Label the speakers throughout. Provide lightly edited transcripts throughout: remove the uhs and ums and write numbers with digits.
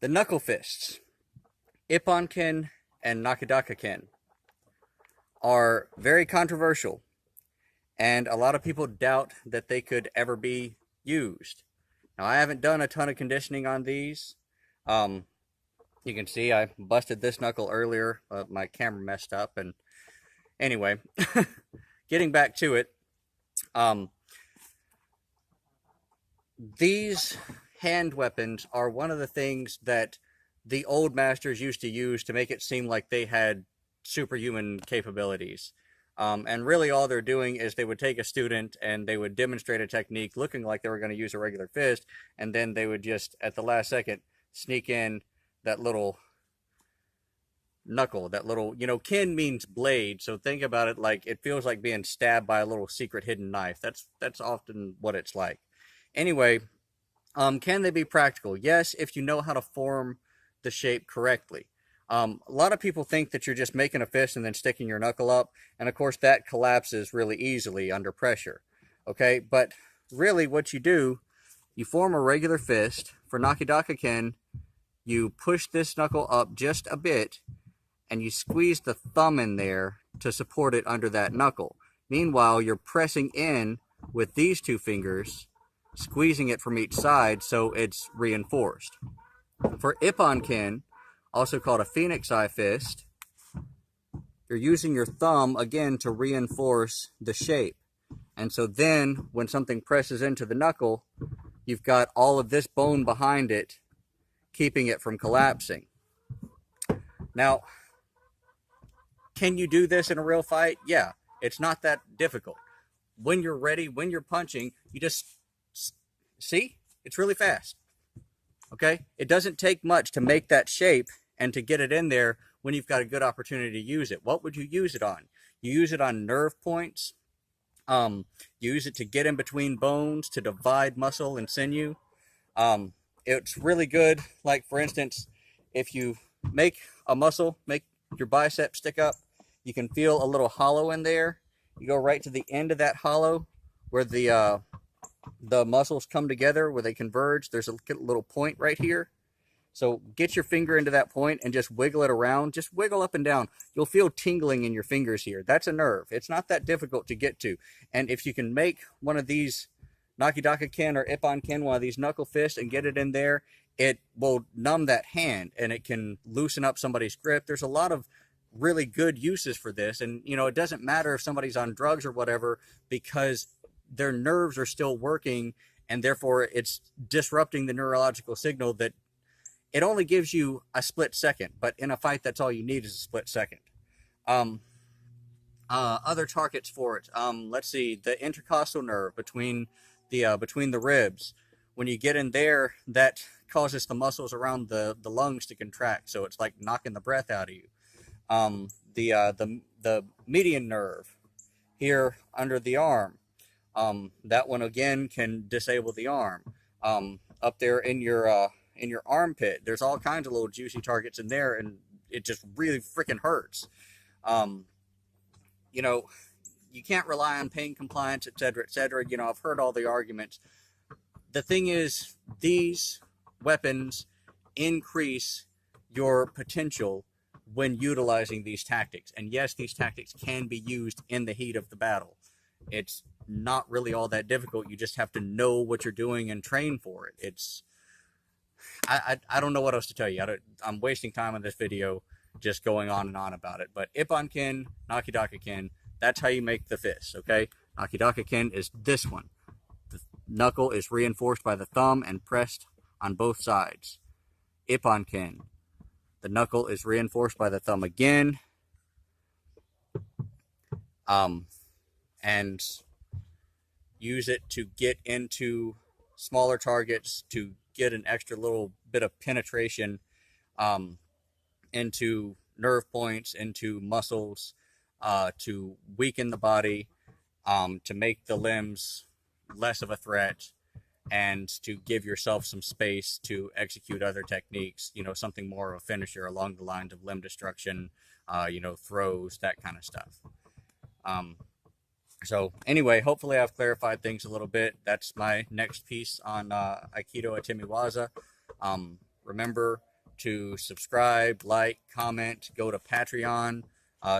Speaker 1: The knuckle fists, Ipponken and Nakedakaken, are very controversial, and a lot of people doubt that they could ever be used. Now, I haven't done a ton of conditioning on these. Um, you can see I busted this knuckle earlier. My camera messed up, and anyway, getting back to it, um, these hand weapons are one of the things that the old masters used to use to make it seem like they had superhuman capabilities. And really, all they're doing is they would take a student and they would demonstrate a technique looking like they were going to use a regular fist, and then they would just, at the last second, sneak in that little knuckle, that little, kin means blade, so think about it like it feels like being stabbed by a little secret hidden knife. That's often what it's like. Anyway, can they be practical? Yes, if you know how to form the shape correctly. A lot of people think that you're just making a fist and then sticking your knuckle up, and of course that collapses really easily under pressure. Okay, but really what you do, you form a regular fist. For Nakedakaken, you push this knuckle up just a bit, and you squeeze the thumb in there to support it under that knuckle. Meanwhile, you're pressing in with these two fingers, squeezing it from each side so it's reinforced. For Ipponken, also called a phoenix eye fist, you're using your thumb again to reinforce the shape. And so then when something presses into the knuckle, you've got all of this bone behind it, keeping it from collapsing. Now, can you do this in a real fight? Yeah, it's not that difficult. When you're ready, when you're punching, you just see, it's really fast. Okay? It doesn't take much to make that shape and to get it in there when you've got a good opportunity to use it. What would you use it on? You use it on nerve points. You use it to get in between bones, to divide muscle and sinew. It's really good. Like, for instance, if you make a muscle, make your bicep stick up, you can feel a little hollow in there. You go right to the end of that hollow where the muscles come together, where they converge. There's a little point right here. So get your finger into that point and just wiggle it around. Just wiggle up and down. You'll feel tingling in your fingers here. That's a nerve. It's not that difficult to get to. And if you can make one of these Nakedakaken or Ipponken, one of these knuckle fists, and get it in there, it will numb that hand and it can loosen up somebody's grip. There's a lot of really good uses for this. And, it doesn't matter if somebody's on drugs or whatever, because their nerves are still working, and therefore it's disrupting the neurological signal that it only gives you a split second, but in a fight, that's all you need is a split second. Other targets for it. Let's see, the intercostal nerve between the ribs. When you get in there, that causes the muscles around the lungs to contract, so it's like knocking the breath out of you. The median nerve here under the arm. That one again can disable the arm. Up there in your armpit, there's all kinds of little juicy targets in there, and it just really freaking hurts. You can't rely on pain compliance, etc., etc. I've heard all the arguments. The thing is, these weapons increase your potential when utilizing these tactics. And yes, these tactics can be used in the heat of the battle. It's not really all that difficult. You just have to know what you're doing and train for it. I don't know what else to tell you. I'm wasting time on this video just going on and on about it. But Ipponken, Nakedakaken, that's how you make the fist, okay? Nakedakaken is this one. The knuckle is reinforced by the thumb and pressed on both sides. Ipponken, the knuckle is reinforced by the thumb again. And use it to get into smaller targets, to get an extra little bit of penetration into nerve points, into muscles, to weaken the body, to make the limbs less of a threat, and to give yourself some space to execute other techniques, something more of a finisher along the lines of limb destruction, throws, that kind of stuff. So anyway, hopefully I've clarified things a little bit. That's my next piece on Aikido Atemi Waza. Remember, to subscribe, like, comment, go to Patreon,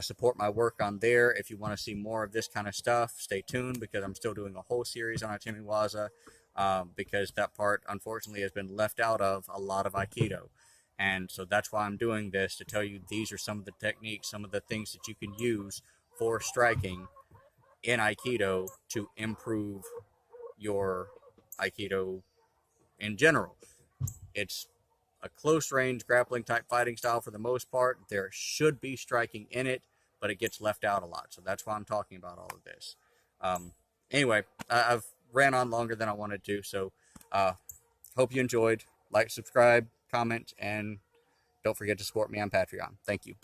Speaker 1: support my work on there. If you want to see more of this kind of stuff, stay tuned because I'm still doing a whole series on Atemi Waza, because that part, unfortunately, has been left out of a lot of Aikido. And so that's why I'm doing this, to tell you these are some of the techniques, some of the things that you can use for striking in Aikido to improve your Aikido in general. It's a close range grappling type fighting style for the most part. There should be striking in it, but it gets left out a lot. So that's why I'm talking about all of this. Anyway, I've ran on longer than I wanted to. So hope you enjoyed. Like, subscribe, comment, and don't forget to support me on Patreon. Thank you.